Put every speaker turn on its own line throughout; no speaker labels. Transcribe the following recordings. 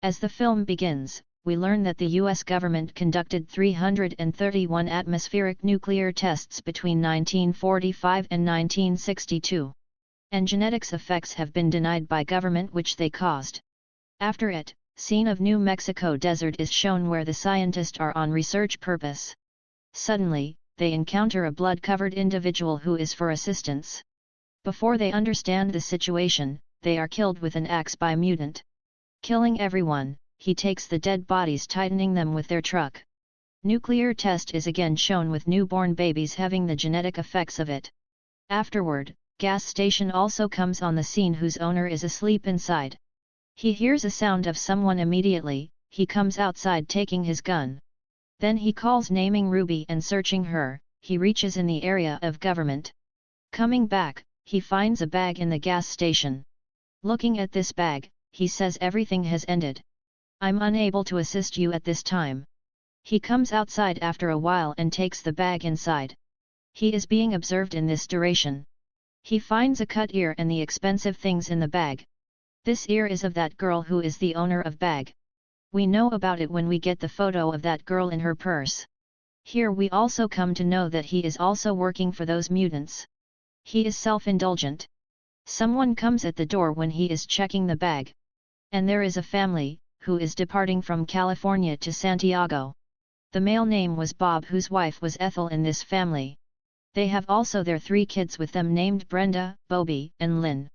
As the film begins, we learn that the US government conducted 331 atmospheric nuclear tests between 1945 and 1962. And genetics effects have been denied by government which they caused. After it, scene of New Mexico desert is shown where the scientists are on research purpose. Suddenly, they encounter a blood-covered individual who is for assistance. Before they understand the situation, they are killed with an axe by Mutant. Killing everyone, he takes the dead bodies, tightening them with their truck. Nuclear test is again shown with newborn babies having the genetic effects of it. Afterward, gas station also comes on the scene whose owner is asleep inside. He hears a sound of someone immediately, he comes outside taking his gun. Then he calls naming Ruby and searching her, he reaches in the area of government. Coming back, he finds a bag in the gas station. Looking at this bag, he says everything has ended. I'm unable to assist you at this time. He comes outside after a while and takes the bag inside. He is being observed in this duration. He finds a cut ear and the expensive things in the bag. This ear is of that girl who is the owner of bag. We know about it when we get the photo of that girl in her purse. Here we also come to know that he is also working for those mutants. He is self-indulgent. Someone comes at the door when he is checking the bag. And there is a family, who is departing from California to Santiago. The male name was Bob, whose wife was Ethel in this family. They have also their 3 kids with them named Brenda, Bobby, and Lynn.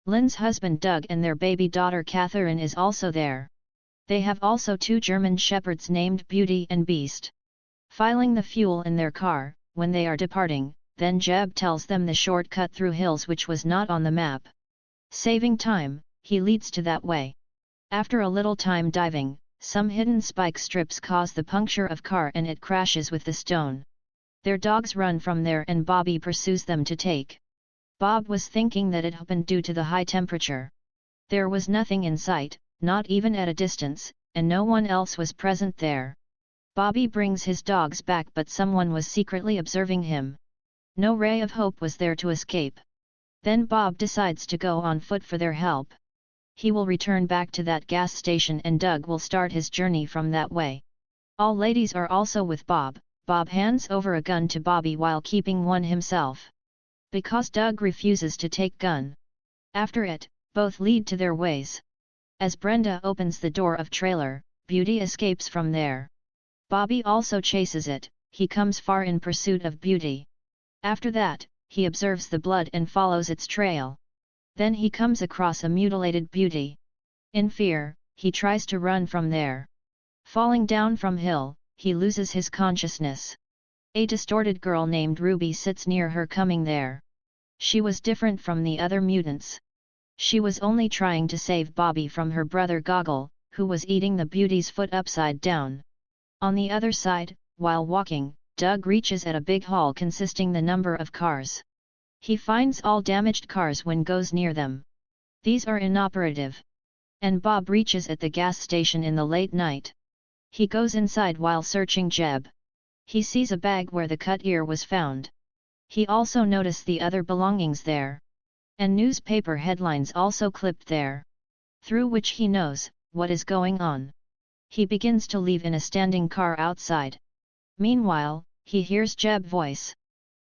Lynn's husband Doug and their baby daughter Catherine is also there. They have also 2 German shepherds named Beauty and Beast. Filing the fuel in their car, when they are departing, then Jeb tells them the shortcut through hills which was not on the map. Saving time, he leads to that way. After a little time diving, some hidden spike strips cause the puncture of car and it crashes with the stone. Their dogs run from there and Bobby pursues them to take. Bob was thinking that it happened due to the high temperature. There was nothing in sight, not even at a distance, and no one else was present there. Bobby brings his dogs back but someone was secretly observing him. No ray of hope was there to escape. Then Bob decides to go on foot for their help. He will return back to that gas station and Doug will start his journey from that way. All ladies are also with Bob. Bob hands over a gun to Bobby while keeping one himself. Because Doug refuses to take gun. After it, both lead to their ways. As Brenda opens the door of trailer, Beauty escapes from there. Bobby also chases it, he comes far in pursuit of Beauty. After that, he observes the blood and follows its trail. Then he comes across a mutilated Beauty. In fear, he tries to run from there. Falling down from hill, he loses his consciousness. A distorted girl named Ruby sits near her coming there. She was different from the other mutants. She was only trying to save Bobby from her brother Goggle, who was eating the Beauty's foot upside down. On the other side, while walking, Doug reaches at a big hall consisting the number of cars. He finds all damaged cars when goes near them. These are inoperative. And Bob reaches at the gas station in the late night. He goes inside while searching Jeb. He sees a bag where the cut ear was found. He also noticed the other belongings there. And newspaper headlines also clipped there. Through which he knows what is going on. He begins to leave in a standing car outside. Meanwhile, he hears Jeb's voice.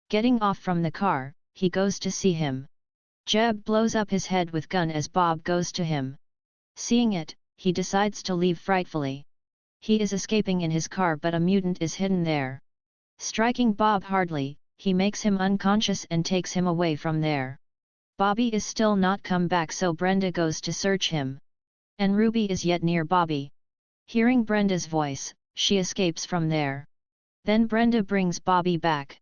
Getting off from the car, he goes to see him. Jeb blows up his head with gun as Bob goes to him. Seeing it, he decides to leave frightfully. He is escaping in his car but a mutant is hidden there. Striking Bob hardly, he makes him unconscious and takes him away from there. Bobby is still not come back so Brenda goes to search him. And Ruby is yet near Bobby. Hearing Brenda's voice, she escapes from there. Then Brenda brings Bobby back.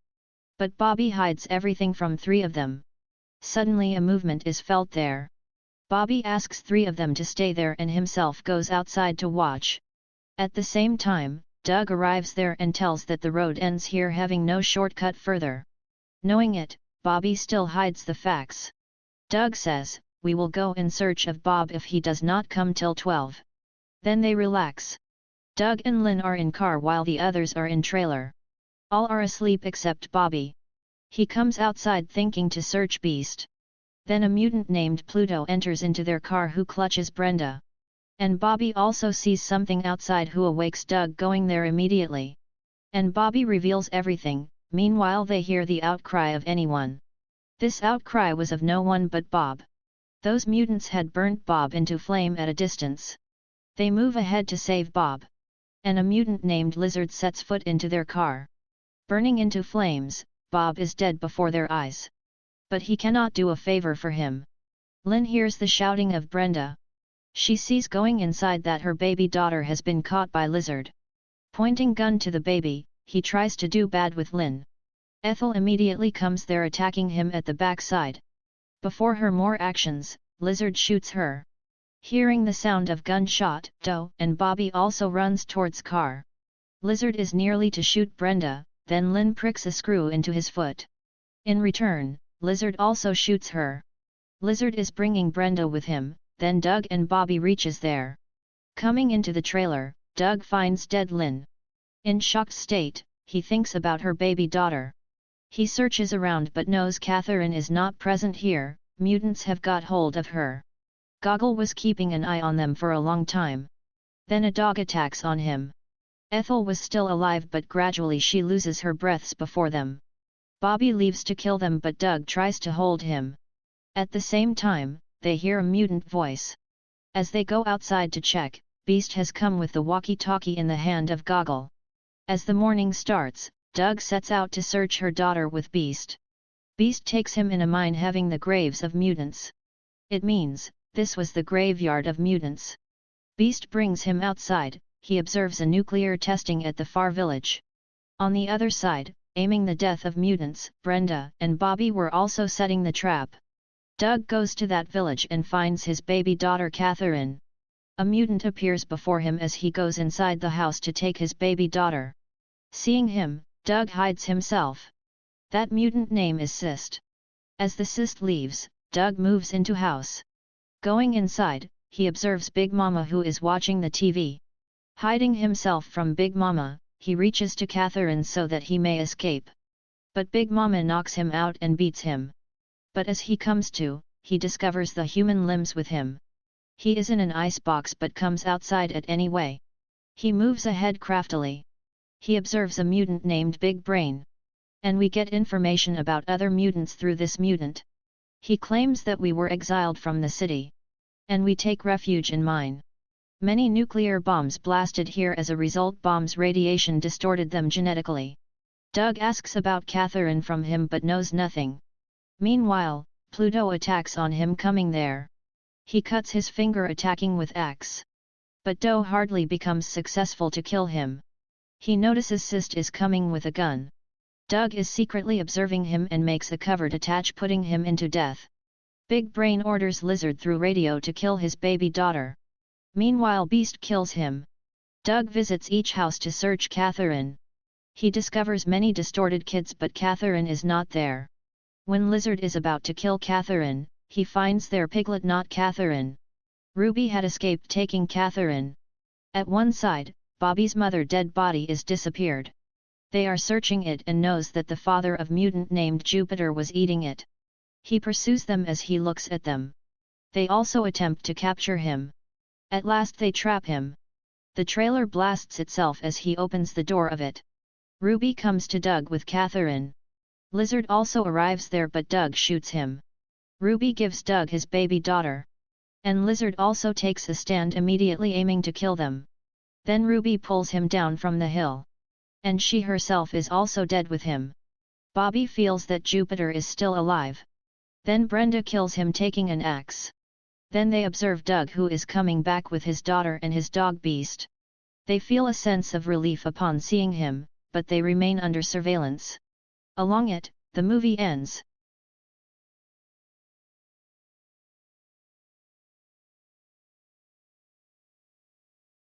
But Bobby hides everything from 3 of them. Suddenly a movement is felt there. Bobby asks 3 of them to stay there and himself goes outside to watch. At the same time, Doug arrives there and tells that the road ends here having no shortcut further. Knowing it, Bobby still hides the facts. Doug says, "We will go in search of Bob if he does not come till 12. Then they relax. Doug and Lynn are in car while the others are in trailer. All are asleep except Bobby. He comes outside thinking to search Beast. Then a mutant named Pluto enters into their car who clutches Brenda. And Bobby also sees something outside who awakes Doug going there immediately. And Bobby reveals everything. Meanwhile they hear the outcry of anyone. This outcry was of no one but Bob. Those mutants had burnt Bob into flame at a distance. They move ahead to save Bob. And a mutant named Lizard sets foot into their car. Burning into flames, Bob is dead before their eyes. But he cannot do a favor for him. Lynn hears the shouting of Brenda. She sees going inside that her baby daughter has been caught by Lizard. Pointing gun to the baby, he tries to do bad with Lynn. Ethel immediately comes there attacking him at the backside. Before her more actions, Lizard shoots her. Hearing the sound of gunshot, Doe and Bobby also runs towards car. Lizard is nearly to shoot Brenda, then Lynn pricks a screw into his foot. In return, Lizard also shoots her. Lizard is bringing Brenda with him, then Doug and Bobby reaches there. Coming into the trailer, Doug finds dead Lynn. In shocked state, he thinks about her baby daughter. He searches around but knows Catherine is not present here. Mutants have got hold of her. Goggle was keeping an eye on them for a long time. Then a dog attacks on him. Ethel was still alive but gradually she loses her breaths before them. Bobby leaves to kill them but Doug tries to hold him. At the same time, they hear a mutant voice. As they go outside to check, Beast has come with the walkie-talkie in the hand of Goggle. As the morning starts, Doug sets out to search her daughter with Beast. Beast takes him in a mine having the graves of mutants. It means, this was the graveyard of mutants. Beast brings him outside, he observes a nuclear testing at the far village. On the other side, aiming the death of mutants, Brenda and Bobby were also setting the trap. Doug goes to that village and finds his baby daughter Catherine. A mutant appears before him as he goes inside the house to take his baby daughter. Seeing him, Doug hides himself. That mutant name is Cyst. As the Cyst leaves, Doug moves into house. Going inside, he observes Big Mama who is watching the TV. Hiding himself from Big Mama, he reaches to Catherine so that he may escape. But Big Mama knocks him out and beats him. But as he comes to, he discovers the human limbs with him. He is in an icebox but comes outside at any way. He moves ahead craftily. He observes a mutant named Big Brain. And we get information about other mutants through this mutant. He claims that we were exiled from the city. And we take refuge in mine. Many nuclear bombs blasted here as a result bombs' radiation distorted them genetically. Doug asks about Catherine from him but knows nothing. Meanwhile, Pluto attacks on him coming there. He cuts his finger attacking with axe. But Doe hardly becomes successful to kill him. He notices Cyst is coming with a gun. Doug is secretly observing him and makes a covert attack putting him into death. Big Brain orders Lizard through radio to kill his baby daughter. Meanwhile Beast kills him. Doug visits each house to search Catherine. He discovers many distorted kids but Catherine is not there. When Lizard is about to kill Catherine, he finds their piglet not Catherine. Ruby had escaped taking Catherine. At one side, Bobby's mother dead body is disappeared. They are searching it and knows that the father of mutant named Jupiter was eating it. He pursues them as he looks at them. They also attempt to capture him. At last they trap him. The trailer blasts itself as he opens the door of it. Ruby comes to Doug with Catherine. Lizard also arrives there but Doug shoots him. Ruby gives Doug his baby daughter. And Lizard also takes a stand immediately aiming to kill them. Then Ruby pulls him down from the hill. And she herself is also dead with him. Bobby feels that Jupiter is still alive. Then Brenda kills him taking an axe. Then they observe Doug who is coming back with his daughter and his dog Beast. They feel a sense of relief upon seeing him, but they remain under surveillance. Along it, the movie ends.